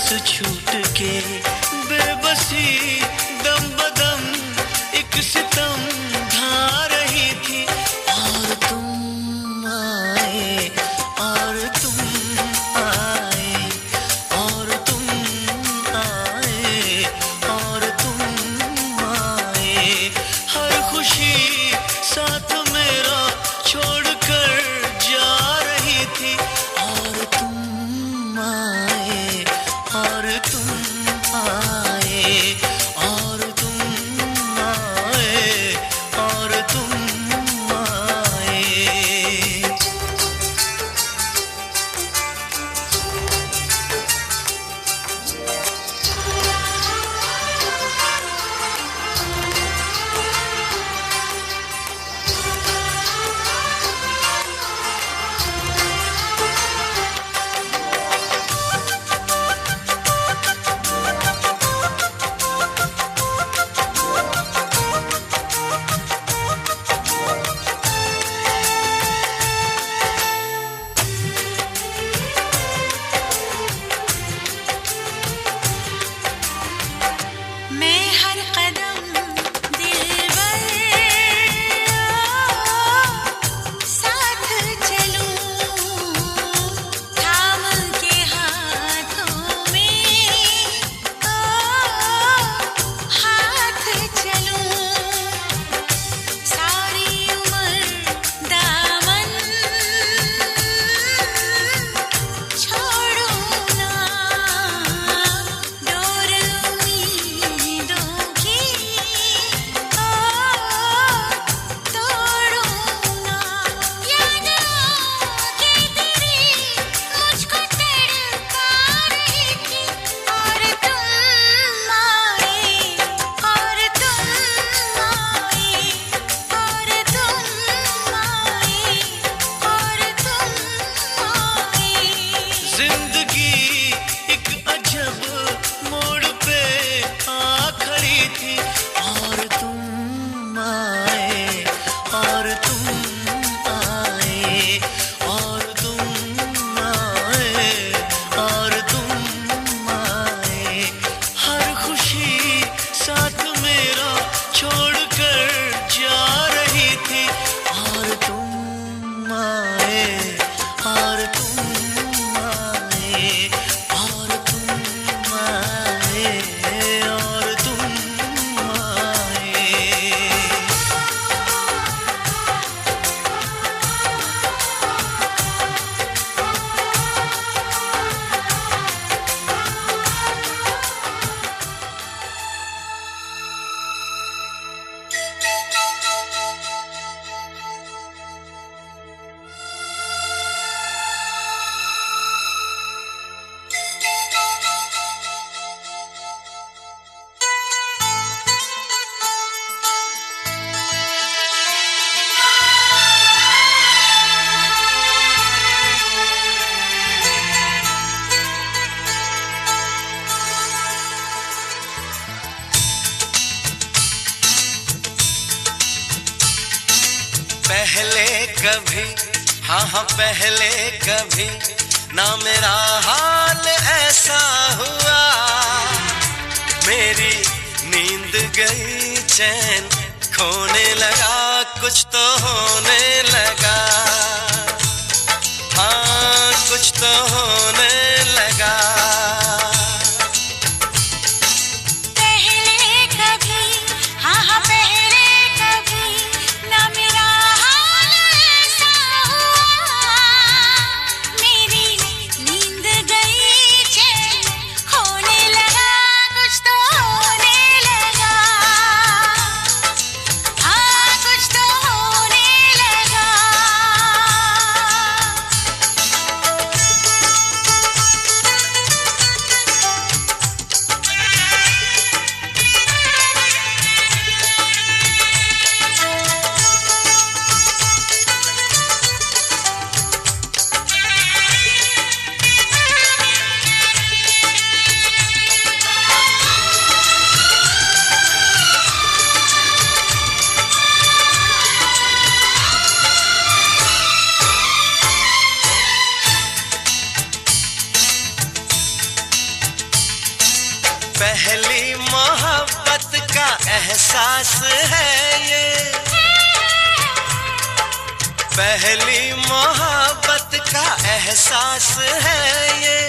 छूट के बेबसी दम बदम एक सितम ढा रही थी। और तुम आए और तुम आए और तुम आए और तुम आए। हर खुशी साथ मेरा छोड़कर जा रही थी। और तुम आए और तुम आए और तुम आए और तुम आए। मैं हर कदम दिलबर साथ चलूं, थाम के हाथों में हाथ चलूं। सारी उम्र दामन छोड़ूं ना, डोर उम्मीदों की तोड़ूं ना। याद आके तेरी मुझको तड़पा रही थी। और तुम आए और तुम आए और तुम आए और तुम आए। जिंदगी एक अजब मोड़ पे आ खड़ी थी। और तुम आए और तुम आए और तुम आए और तुम आए। हर खुशी साथ मेरा छोड़कर जा रही थी। और तुम आए और तुम आए और तुम आए और तुम आए। पहले कभी हाँ पहले कभी ना मेरा हाल ऐसा हुआ। मेरी नींद गई चैन खोने लगा, कुछ तो होने लगा। हाँ कुछ तो होने लगा। पहले कभी हाँ पहले कभी ना मेरा हाल ऐसा हुआ। मेरी नींद गई चैन खोने लगा, कुछ तो होने लगा। हाँ कुछ तो होने लगा। पहली मोहब्बत का एहसास है ये, पहली मोहब्बत का एहसास है ये,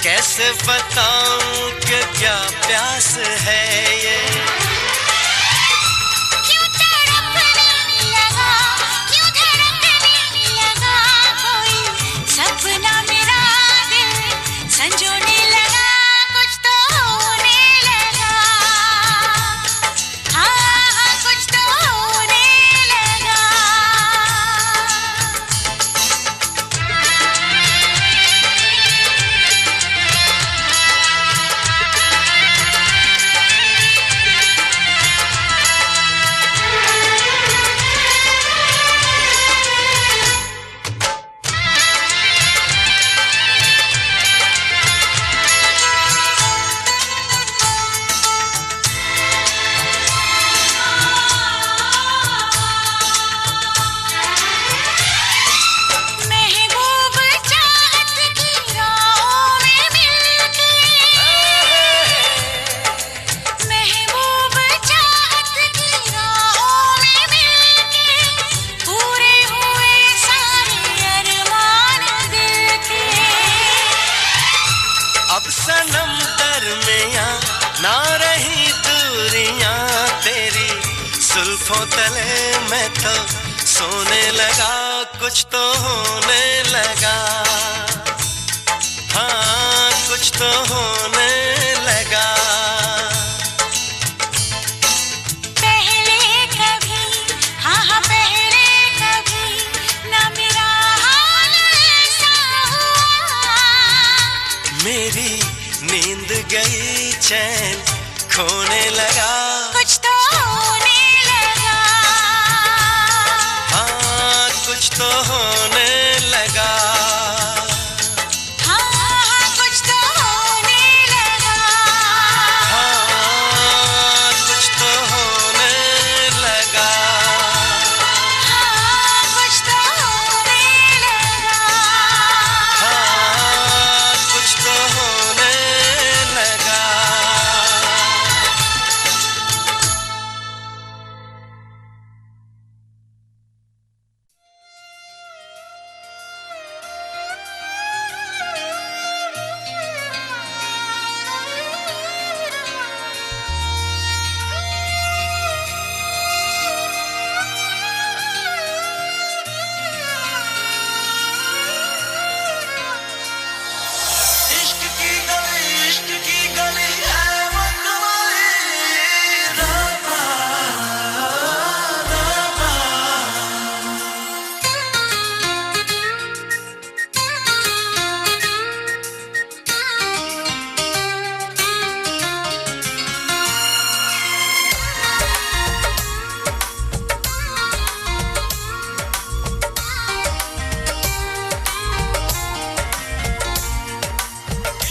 कैसे बताऊं कि क्या प्यास है ये। क्यों तड़पने लगा, क्यों धड़कने लगा, कोई सपना मेरा दिल संजोने लगा, कुछ तो होने लगा, हाँ कुछ तो होने लगा। महबूब चाहत की राहों में मिलके, महबूब चाहत की राहों में मिलके, पूरे हुए सारे अरमान दिल के। अब सनम दरमियां ना रही दूरियां तेरी, जुल्फों तले मैं तो सोने लगा, कुछ तो होने लगा, हाँ कुछ तो होने लगा। पहले कभी, हाँ हाँ पहले कभी ना मेरा हाल ऐसा हुआ। मेरी नींद गई चैन खोने लगा, कुछ तो होने लगा, हाँ कुछ तो होने लगा, हाँ हाँ कुछ तो होने लगा, हाँ कुछ तो होने लगा, हाँ कुछ तो होने लगा। हाँ कुछ तो होने लगा। इश्क की गली है वो तुम्हारी रामा, रामा।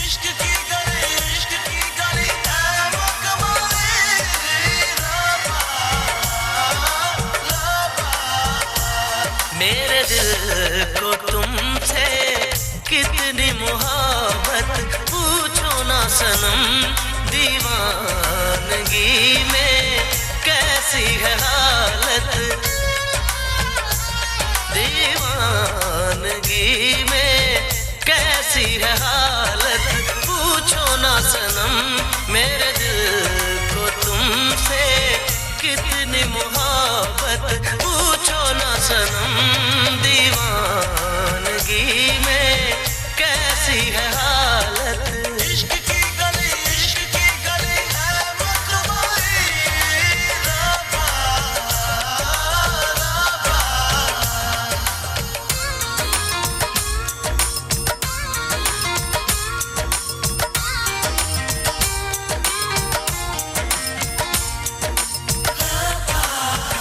इश्क की गली है वो तुम्हारी रामा, रामा। मेरे दिल को तुमसे कितनी मोहब्बत, पूछो ना सनम, दीवानगी में कैसी है हालत, दीवानगी में कैसी है हालत, पूछो ना सनम, मेरे दिल को तुमसे कितनी मोहब्बत, पूछो ना सनम, दीवानगी में कैसी है हालत। इश्क की गली है वो तुम्हारी रामा, रामा। रामा।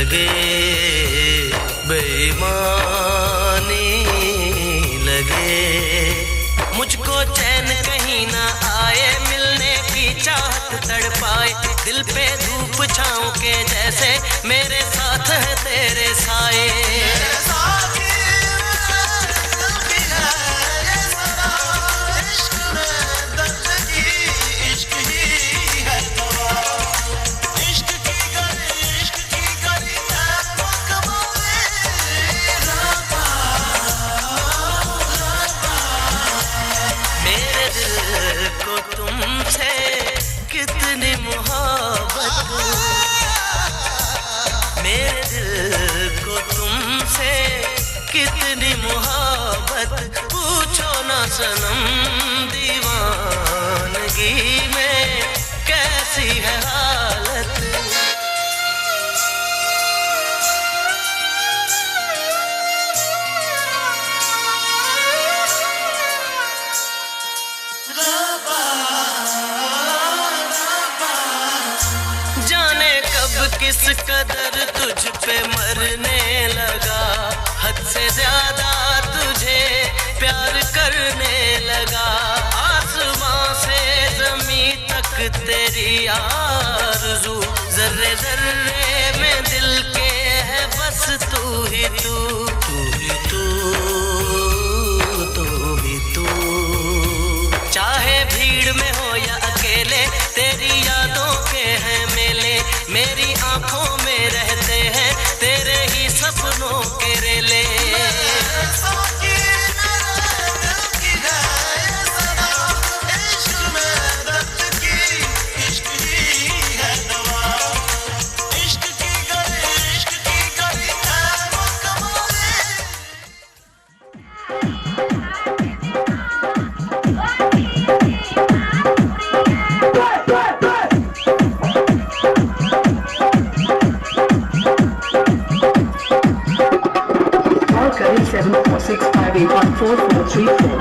लगे, बेईमानी लगे। मुझको चैन कहीं ना आए, मिलने की चाहत तड़पाए। दिल पे धूप छाँव के जैसे मेरे साथ है तेरे साए। कितनी मोहब्बत, मेरे दिल को तुमसे कितनी मोहब्बत, पूछो ना सनम दीवानगी में कैसी है हालत। किस कदर तुझ पे मरने लगा, हद से ज्यादा तुझे प्यार करने लगा। आसमां से ज़मीं तक तेरी आरज़ू, ज़र्रे ज़र्रे में दिल के है बस तू ही तू, तू ही तू, तू ही तू। चाहे भीड़ में हो या अकेले, तेरी यादों के हैं मेले। मेरी आंखों में रहते हैं तेरे ही सपनों के रेले। Curry 7465434.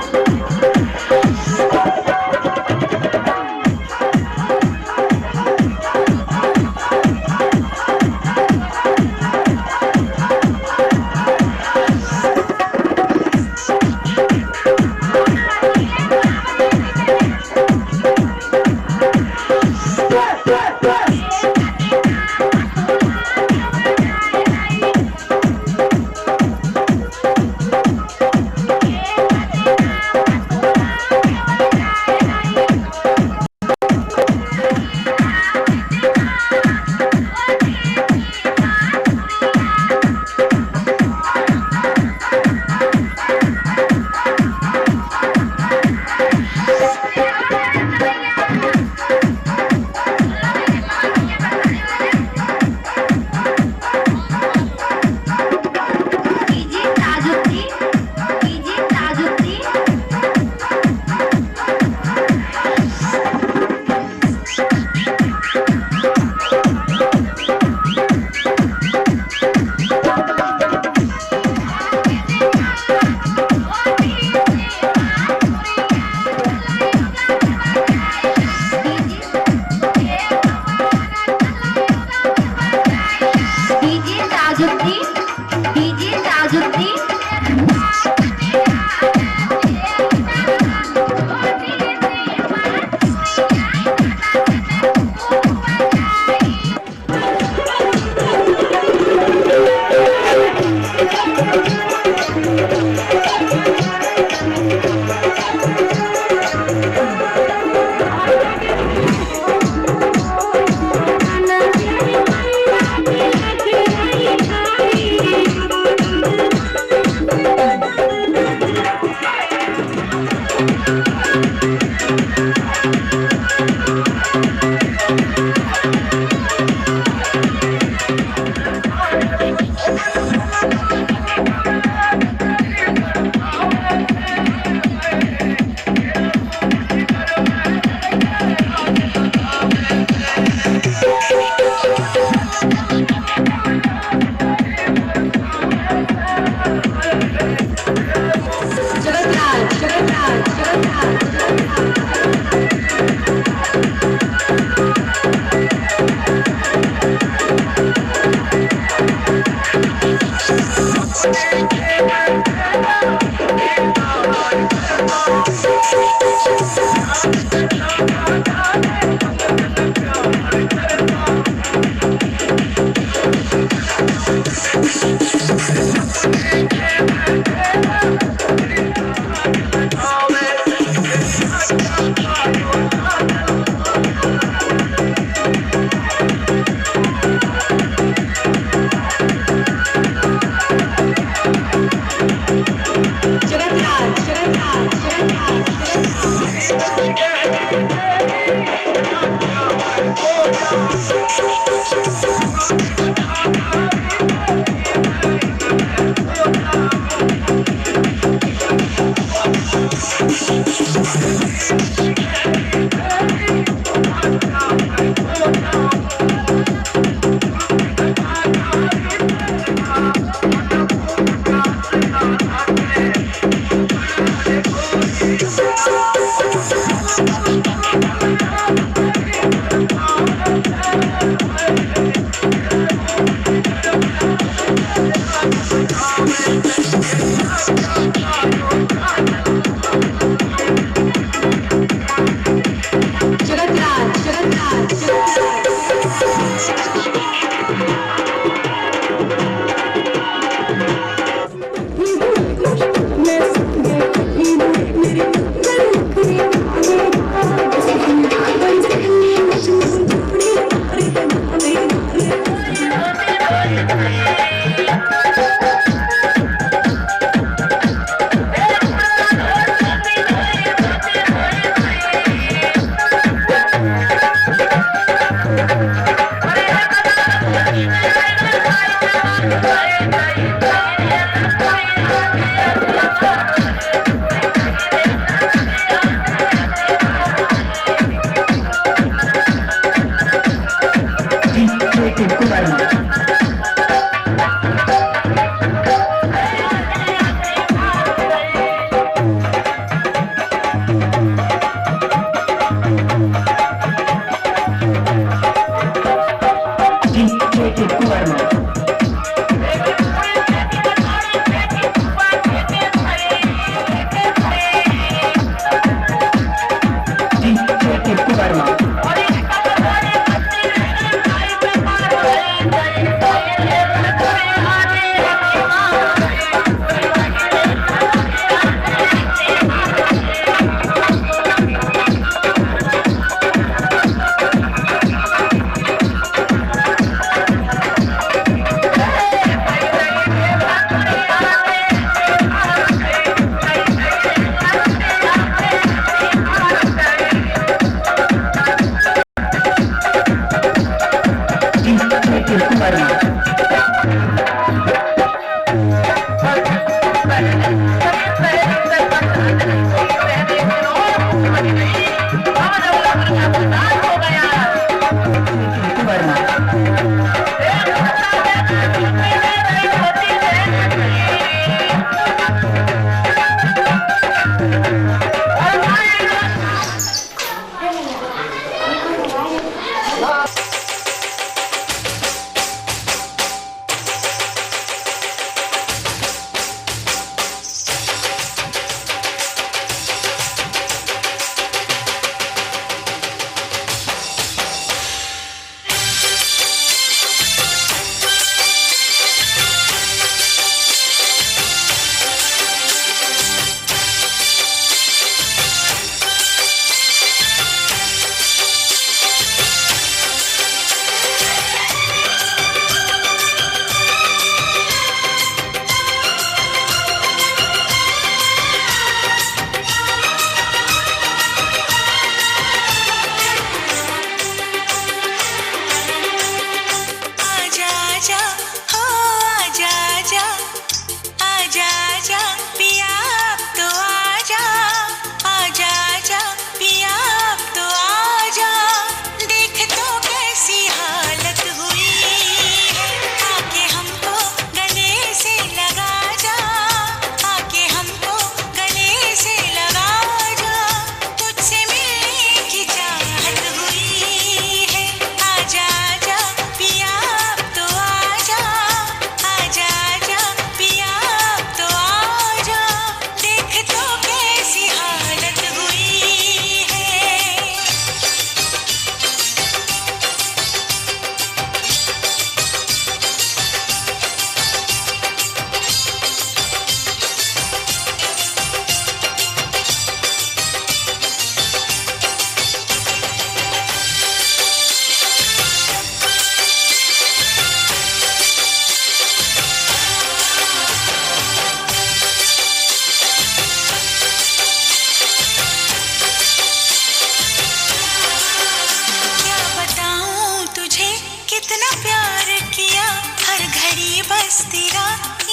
पिया, हर घड़ी बस तेरा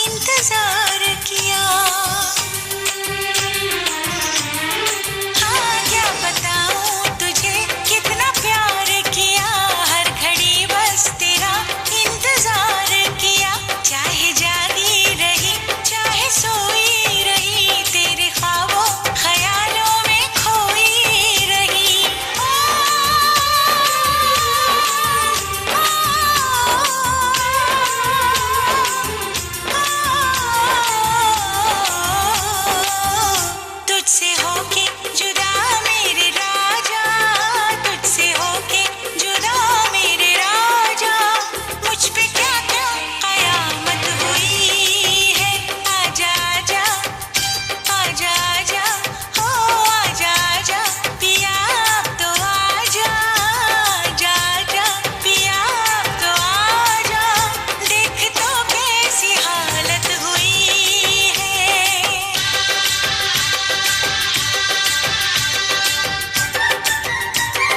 इंतजार किया।